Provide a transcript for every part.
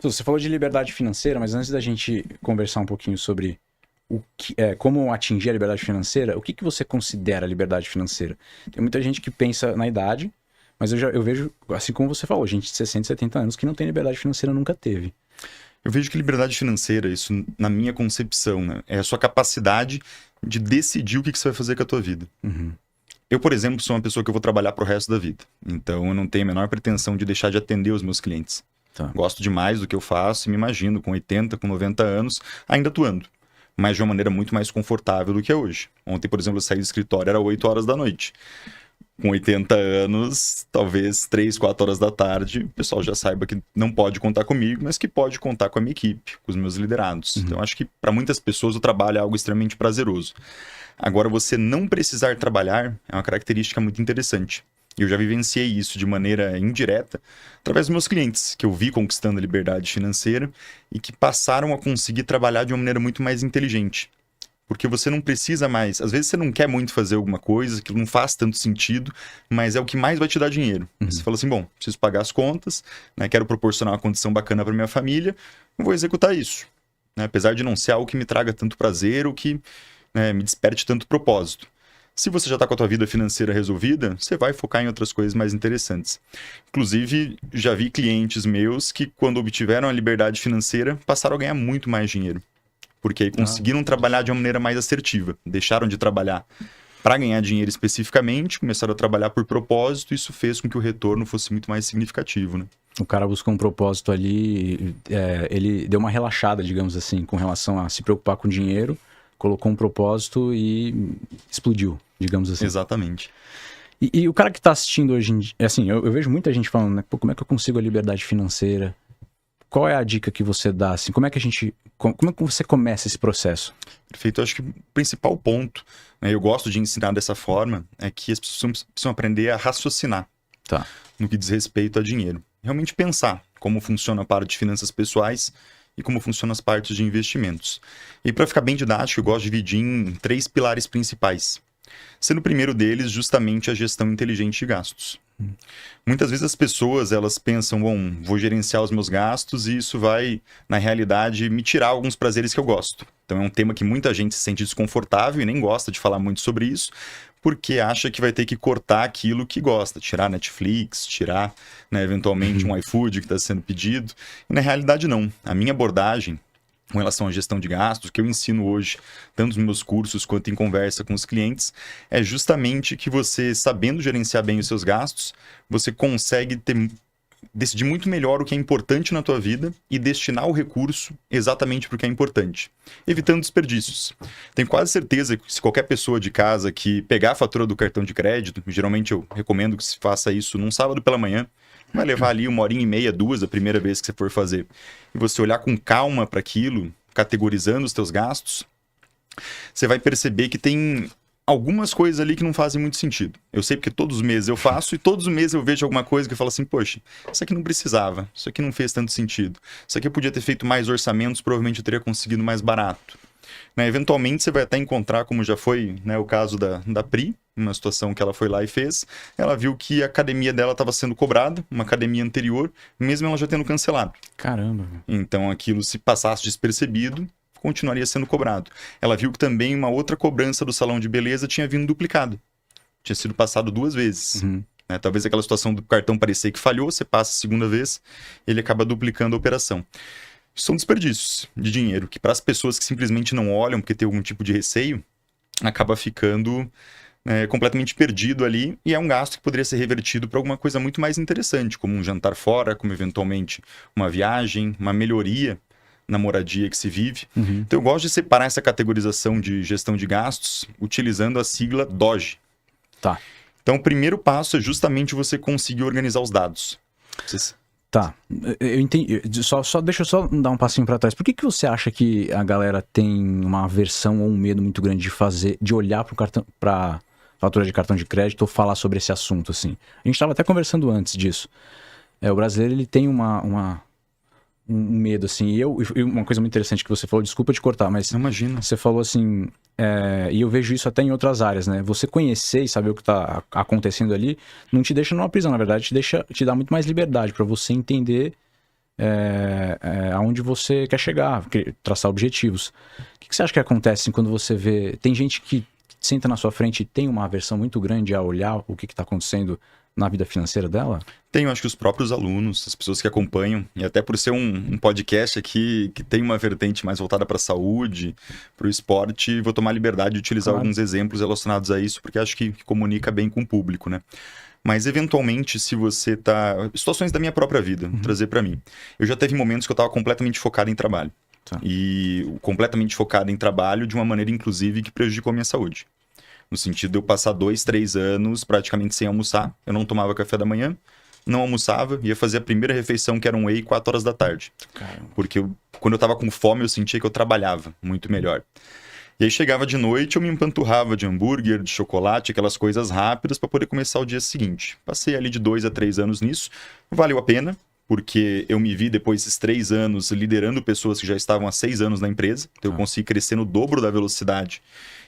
Você falou de liberdade financeira, mas antes da gente conversar um pouquinho sobre como atingir a liberdade financeira, o que você considera liberdade financeira? Tem muita gente que pensa na idade, mas eu vejo, assim como você falou, gente de 60, 70 anos que não tem liberdade financeira, nunca teve. Eu vejo que liberdade financeira, isso na minha concepção, né, é a sua capacidade de decidir o que você vai fazer com a tua vida. Uhum. Eu, por exemplo, sou uma pessoa que eu vou trabalhar pro resto da vida. Então, eu não tenho a menor pretensão de deixar de atender os meus clientes. Tá. Gosto demais do que eu faço e me imagino com 80, com 90 anos, ainda atuando. Mas de uma maneira muito mais confortável do que é hoje. Ontem, por exemplo, eu saí do escritório, era 8 horas da noite. Com 80 anos, talvez 3, 4 horas da tarde, o pessoal já saiba que não pode contar comigo, mas que pode contar com a minha equipe, com os meus liderados. Uhum. Então, acho que para muitas pessoas o trabalho é algo extremamente prazeroso. Agora, você não precisar trabalhar é uma característica muito interessante. Eu já vivenciei isso de maneira indireta através dos meus clientes, que eu vi conquistando a liberdade financeira e que passaram a conseguir trabalhar de uma maneira muito mais inteligente. Porque você não precisa mais. Às vezes você não quer muito fazer alguma coisa, que não faz tanto sentido, mas é o que mais vai te dar dinheiro. Uhum. Você fala assim: bom, preciso pagar as contas, né, quero proporcionar uma condição bacana para minha família, eu vou executar isso. Né, apesar de não ser algo que me traga tanto prazer ou que me desperte tanto propósito. Se você já está com a tua vida financeira resolvida, você vai focar em outras coisas mais interessantes. Inclusive, já vi clientes meus que, quando obtiveram a liberdade financeira, passaram a ganhar muito mais dinheiro. Porque aí conseguiram trabalhar de uma maneira mais assertiva. Deixaram de trabalhar para ganhar dinheiro especificamente, começaram a trabalhar por propósito, e isso fez com que o retorno fosse muito mais significativo, né? O cara buscou um propósito ali, ele deu uma relaxada, digamos assim, com relação a se preocupar com dinheiro, colocou um propósito e explodiu, digamos assim. Exatamente. E o cara que tá assistindo hoje em dia, assim, eu vejo muita gente falando, né, pô, como é que eu consigo a liberdade financeira? Qual é a dica que você dá, assim, como é que você começa esse processo? Perfeito. Eu acho que o principal ponto, né, eu gosto de ensinar dessa forma, é que as pessoas precisam aprender a raciocinar no que diz respeito a dinheiro. Realmente pensar como funciona a parte de finanças pessoais e como funcionam as partes de investimentos. E para ficar bem didático, eu gosto de dividir em 3 pilares principais. Sendo o primeiro deles justamente a gestão inteligente de gastos. Muitas vezes as pessoas, elas pensam, bom, vou gerenciar os meus gastos e isso vai, na realidade, me tirar alguns prazeres que eu gosto. Então é um tema que muita gente se sente desconfortável e nem gosta de falar muito sobre isso, porque acha que vai ter que cortar aquilo que gosta, tirar Netflix, tirar, né, eventualmente um iFood que está sendo pedido. E na realidade não. A minha abordagem com relação à gestão de gastos, que eu ensino hoje, tanto nos meus cursos quanto em conversa com os clientes, é justamente que você, sabendo gerenciar bem os seus gastos, você consegue decidir muito melhor o que é importante na tua vida e destinar o recurso exatamente para o que é importante, evitando desperdícios. Tenho quase certeza que se qualquer pessoa de casa que pegar a fatura do cartão de crédito, geralmente eu recomendo que se faça isso num sábado pela manhã, vai levar ali 1h30, 2 a primeira vez que você for fazer. E você olhar com calma para aquilo, categorizando os teus gastos, você vai perceber que tem algumas coisas ali que não fazem muito sentido. Eu sei porque todos os meses eu faço e todos os meses eu vejo alguma coisa que eu falo assim, poxa, isso aqui não precisava, isso aqui não fez tanto sentido. Isso aqui eu podia ter feito mais orçamentos, provavelmente eu teria conseguido mais barato. Né? Eventualmente você vai até encontrar, como já foi, né, o caso da Pri, uma situação que ela foi lá e fez, ela viu que a academia dela estava sendo cobrada, uma academia anterior, mesmo ela já tendo cancelado. Caramba. Então aquilo, se passasse despercebido, continuaria sendo cobrado. Ela viu que também uma outra cobrança do salão de beleza tinha vindo duplicado. Tinha sido passado 2 vezes. Uhum. Né? Talvez aquela situação do cartão parecer que falhou, você passa a segunda vez, ele acaba duplicando a operação. São desperdícios de dinheiro, que para as pessoas que simplesmente não olham porque tem algum tipo de receio, acaba ficando completamente perdido ali, e é um gasto que poderia ser revertido para alguma coisa muito mais interessante, como um jantar fora, como eventualmente uma viagem, uma melhoria na moradia que se vive. Uhum. Então eu gosto de separar essa categorização de gestão de gastos utilizando a sigla DOGE. Tá. Então o primeiro passo é justamente você conseguir organizar os dados. Tá, eu entendi. Deixa eu só dar um passinho pra trás. Por que você acha que a galera tem uma aversão ou um medo muito grande de olhar pra fatura de cartão de crédito ou falar sobre esse assunto, assim? A gente estava até conversando antes disso. O brasileiro, ele tem um medo, assim. E uma coisa muito interessante que você falou, desculpa te cortar, mas Não, imagina. você falou assim, e eu vejo isso até em outras áreas, né? Você conhecer e saber o que tá acontecendo ali não te deixa numa prisão, na verdade, te dá muito mais liberdade para você entender aonde você quer chegar, traçar objetivos. O que você acha que acontece quando você vê... Tem gente que senta na sua frente e tem uma aversão muito grande a olhar o que está acontecendo na vida financeira dela? Tenho, acho que os próprios alunos, as pessoas que acompanham, e até por ser um podcast aqui que tem uma vertente mais voltada para a saúde, para o esporte, vou tomar liberdade de utilizar alguns exemplos relacionados a isso, porque acho que comunica bem com o público, né? Mas, eventualmente, se você tá... Situações da minha própria vida, trazer para mim. Eu já teve momentos que eu estava completamente focado em trabalho. Tá. E completamente focado em trabalho de uma maneira, inclusive, que prejudicou a minha saúde. No sentido de eu passar 2, 3 anos praticamente sem almoçar. Eu não tomava café da manhã, não almoçava, ia fazer a primeira refeição, que era um whey, 4 horas da tarde. Caramba. Porque quando eu tava com fome, eu sentia que eu trabalhava muito melhor. E aí chegava de noite, eu me empanturrava de hambúrguer, de chocolate, aquelas coisas rápidas para poder começar o dia seguinte. Passei ali de 2 a 3 anos nisso, valeu a pena, porque eu me vi depois desses 3 anos liderando pessoas que já estavam há 6 anos na empresa, então eu consegui crescer no dobro da velocidade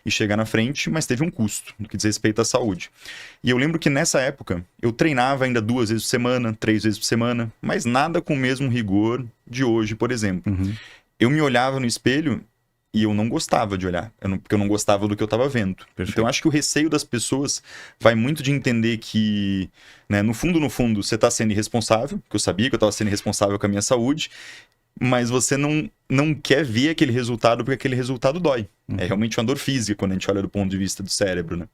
e chegar na frente, mas teve um custo no que diz respeito à saúde. E eu lembro que nessa época, eu treinava ainda 2 vezes por semana, 3 vezes por semana, mas nada com o mesmo rigor de hoje, por exemplo. Eu me olhava no espelho e eu não gostava de olhar, porque eu não gostava do que eu estava vendo. Perfeito. Então, acho que o receio das pessoas vai muito de entender que, né, no fundo, você está sendo irresponsável, que eu sabia que eu estava sendo irresponsável com a minha saúde, mas você não quer ver aquele resultado, porque aquele resultado dói. É realmente uma dor física quando a gente olha do ponto de vista do cérebro, né?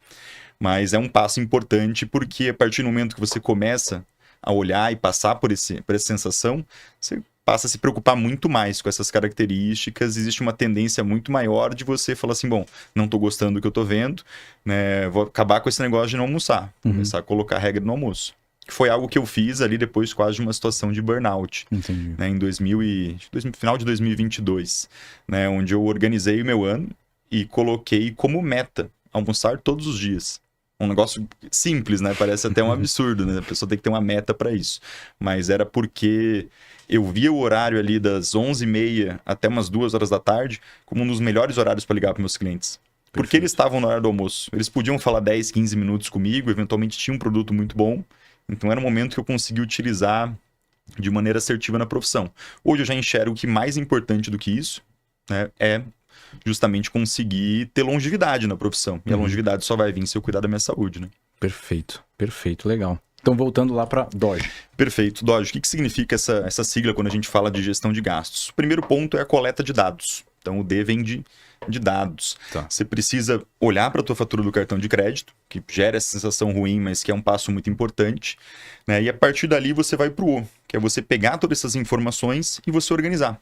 Mas é um passo importante, porque a partir do momento que você começa a olhar e passar por essa sensação, você passa a se preocupar muito mais com essas características. Existe uma tendência muito maior de você falar assim, bom, não estou gostando do que eu estou vendo, né? Vou acabar com esse negócio de não almoçar, começar a colocar regra no almoço. Que foi algo que eu fiz ali depois quase de uma situação de burnout. Entendi. Né, final de 2022, né, onde eu organizei o meu ano e coloquei como meta almoçar todos os dias. Um negócio simples, né? Parece até um absurdo, né? A pessoa tem que ter uma meta para isso. Mas era porque eu via o horário ali das 11h30 até umas 2 horas da tarde como um dos melhores horários para ligar para meus clientes. Porque eles estavam no horário do almoço. Eles podiam falar 10, 15 minutos comigo, eventualmente tinha um produto muito bom. Então era um momento que eu consegui utilizar de maneira assertiva na profissão. Hoje eu já enxergo que mais importante do que isso, né, é justamente conseguir ter longevidade na profissão. E a longevidade só vai vir se eu cuidar da minha saúde, né? Perfeito, perfeito, legal. Então, voltando lá para DOGE. Perfeito. DOGE, o que significa essa sigla quando a gente fala de gestão de gastos? O primeiro ponto é a coleta de dados. Então, o D vem de dados. Tá. Você precisa olhar para a tua fatura do cartão de crédito, que gera essa sensação ruim, mas que é um passo muito importante, né? E a partir dali você vai para o O, que é você pegar todas essas informações e você organizar.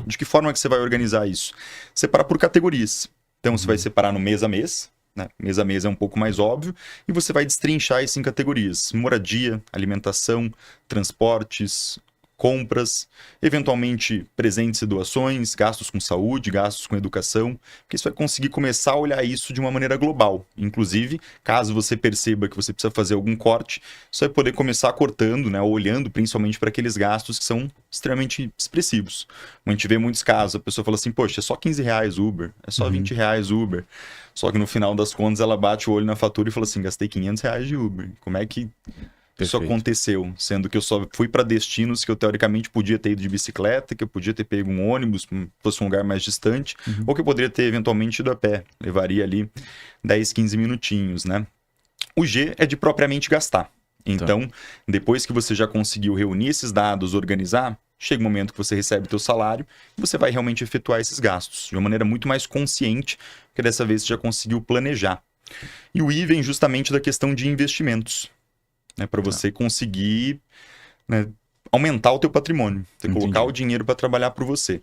De que forma que você vai organizar isso? Separar por categorias. Então, você vai separar no mês a mês, né? Mês a mês é um pouco mais óbvio, e você vai destrinchar isso em categorias: moradia, alimentação, transportes, compras, eventualmente presentes e doações, gastos com saúde, gastos com educação, porque você vai conseguir começar a olhar isso de uma maneira global. Inclusive, caso você perceba que você precisa fazer algum corte, você vai poder começar cortando, né, olhando principalmente para aqueles gastos que são extremamente expressivos. A gente vê muitos casos, a pessoa fala assim, poxa, é só R$15 Uber, é só R$20 Uber. Só que no final das contas ela bate o olho na fatura e fala assim, gastei R$500 de Uber. Como é que isso aconteceu? Sendo que eu só fui para destinos que eu teoricamente podia ter ido de bicicleta, que eu podia ter pego um ônibus, fosse um lugar mais distante, ou que eu poderia ter eventualmente ido a pé. Levaria ali 10, 15 minutinhos, né? O G é de propriamente gastar. Então, depois que você já conseguiu reunir esses dados, organizar, chega o momento que você recebe o teu salário e você vai realmente efetuar esses gastos de uma maneira muito mais consciente, porque dessa vez você já conseguiu planejar. E o I vem justamente da questão de investimentos, né, para você conseguir, né, aumentar o teu patrimônio, você colocar o dinheiro para trabalhar por você.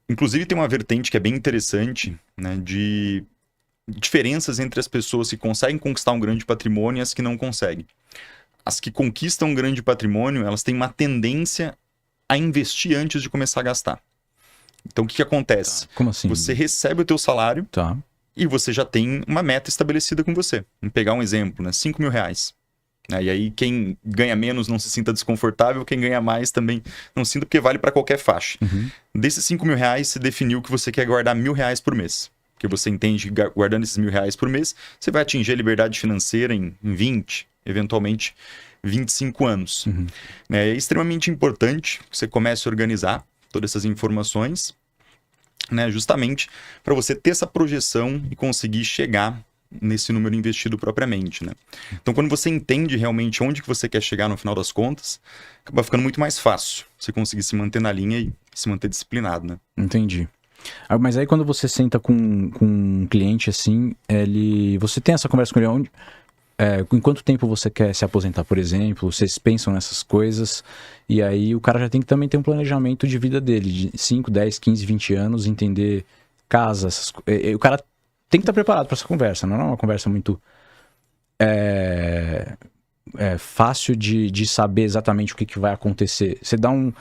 Inclusive tem uma vertente que é bem interessante, né, de diferenças entre as pessoas que conseguem conquistar um grande patrimônio e as que não conseguem. As que conquistam um grande patrimônio, elas têm uma tendência a investir antes de começar a gastar. Então, o que acontece? Como assim? Você recebe o teu salário e você já tem uma meta estabelecida com você. Vamos pegar um exemplo, né? R$5.000. E aí, quem ganha menos não se sinta desconfortável, quem ganha mais também não se sinta, porque vale para qualquer faixa. Desses R$5.000, você definiu que você quer guardar R$1.000 por mês. Porque você entende que guardando esses R$1.000 por mês, você vai atingir a liberdade financeira em 20, eventualmente 25 anos. É extremamente importante que você comece a organizar todas essas informações, né, justamente para você ter essa projeção e conseguir chegar nesse número investido propriamente, né? Então, quando você entende realmente onde que você quer chegar no final das contas, acaba ficando muito mais fácil você conseguir se manter na linha e se manter disciplinado, né? Entendi. Mas aí quando você senta com um cliente assim, você tem essa conversa com ele em quanto tempo você quer se aposentar, por exemplo? Vocês pensam nessas coisas e aí o cara já tem que também ter um planejamento de vida dele, de 5, 10, 15, 20 anos, entender casa, o cara tem que estar preparado para essa conversa, não é uma conversa muito fácil de saber exatamente o que vai acontecer. Você dá um...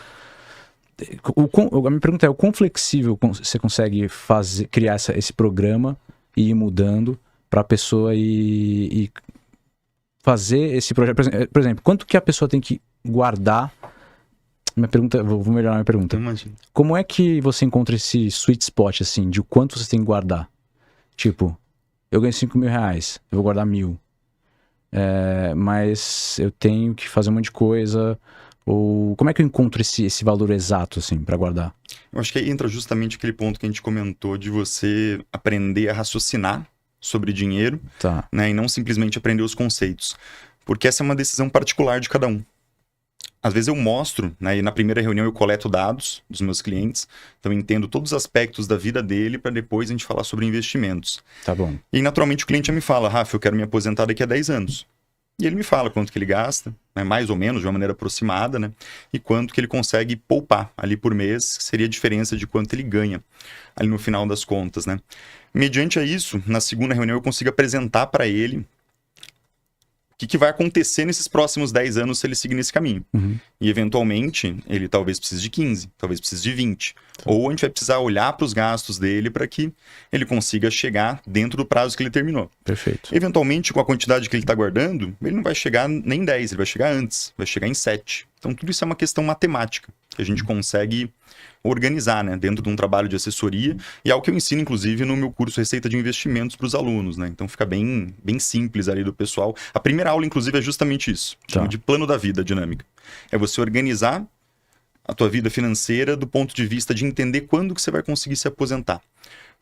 A minha pergunta é, o quão flexível você consegue criar esse programa e ir mudando para a pessoa e fazer esse projeto? Por exemplo, quanto que a pessoa tem que guardar? Minha pergunta, vou melhorar a minha pergunta. Imagina. Como é que você encontra esse sweet spot, assim, de quanto você tem que guardar? Tipo, eu ganho 5 mil reais, eu vou guardar 1.000. Mas eu tenho que fazer um monte de coisa. Ou como é que eu encontro esse valor exato, assim, para guardar? Eu acho que aí entra justamente aquele ponto que a gente comentou de você aprender a raciocinar sobre dinheiro, né, e não simplesmente aprender os conceitos. Porque essa é uma decisão particular de cada um. Às vezes eu mostro, né, e na primeira reunião eu coleto dados dos meus clientes, então eu entendo todos os aspectos da vida dele para depois a gente falar sobre investimentos. Tá bom. E naturalmente o cliente me fala, Rafa, eu quero me aposentar daqui a 10 anos. E ele me fala quanto que ele gasta, né, mais ou menos, de uma maneira aproximada, né, e quanto que ele consegue poupar ali por mês, que seria a diferença de quanto ele ganha ali no final das contas, né. Mediante a isso, na segunda reunião eu consigo apresentar para ele o que vai acontecer nesses próximos 10 anos se ele seguir nesse caminho. E, eventualmente, ele talvez precise de 15, talvez precise de 20. Ou a gente vai precisar olhar para os gastos dele para que ele consiga chegar dentro do prazo que ele terminou. Perfeito. Eventualmente, com a quantidade que ele está guardando, ele não vai chegar nem em 10, ele vai chegar antes, vai chegar em 7. Então, tudo isso é uma questão matemática que a gente consegue organizar, né, dentro de um trabalho de assessoria, e é algo que eu ensino, inclusive, no meu curso Receita de Investimentos para os alunos, né? Então fica bem simples ali do pessoal. A primeira aula, inclusive, é justamente isso, chama de plano da vida dinâmica. É você organizar a tua vida financeira do ponto de vista de entender quando que você vai conseguir se aposentar.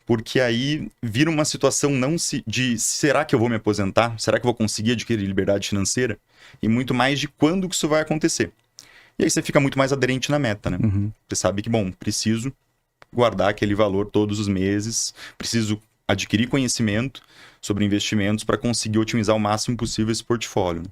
Porque aí vira uma situação não de será que eu vou me aposentar? Será que eu vou conseguir adquirir liberdade financeira? E muito mais de quando que isso vai acontecer. E aí você fica muito mais aderente na meta, né? Você sabe que, bom, preciso guardar aquele valor todos os meses, preciso adquirir conhecimento sobre investimentos para conseguir otimizar o máximo possível esse portfólio, né?